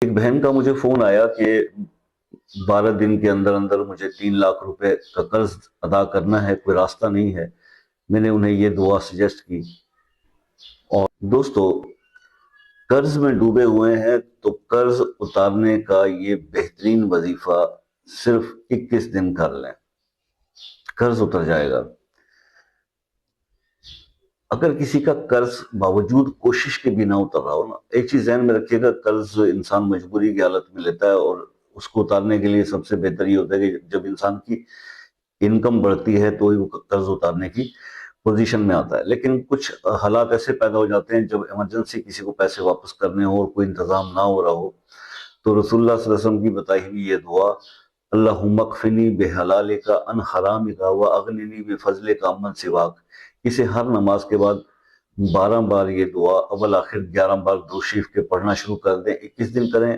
ایک بہن کا مجھے فون آیا کہ 12 دن کے اندر اندر مجھے 3 لاکھ روپے کا قرض ادا کرنا ہے، کوئی راستہ نہیں ہے۔ میں نے انہیں یہ دعا سجیسٹ کی۔ اور دوستو، قرض میں ڈوبے ہوئے ہیں تو قرض اتارنے کا یہ بہترین وظیفہ صرف 21 دن کر لیں، قرض اتر جائے گا۔ اگر کسی کا قرض باوجود کوشش کے بھی نہ اتر رہا ہو نا، ایک چیز ذہن میں رکھیے گا، قرض انسان مجبوری کی حالت میں لیتا ہے، اور اس کو اتارنے کے لیے سب سے بہتر یہ ہوتا ہے کہ جب انسان کی انکم بڑھتی ہے تو ہی وہ قرض اتارنے کی پوزیشن میں آتا ہے۔ لیکن کچھ حالات ایسے پیدا ہو جاتے ہیں جب ایمرجنسی کسی کو پیسے واپس کرنے ہو اور کوئی انتظام نہ ہو رہا ہو، تو رسول اللہ صلی اللہ علیہ وسلم کی بتائی ہوئی یہ دعا، اللہم اکفنی بحلالک عن حرامک واغننی بفضلک عمن سواک، اسے ہر نماز کے بعد 12 بار یہ دعا، اول آخر 11 بار درود شریف کے پڑھنا شروع کر دیں۔ 21 دن کریں،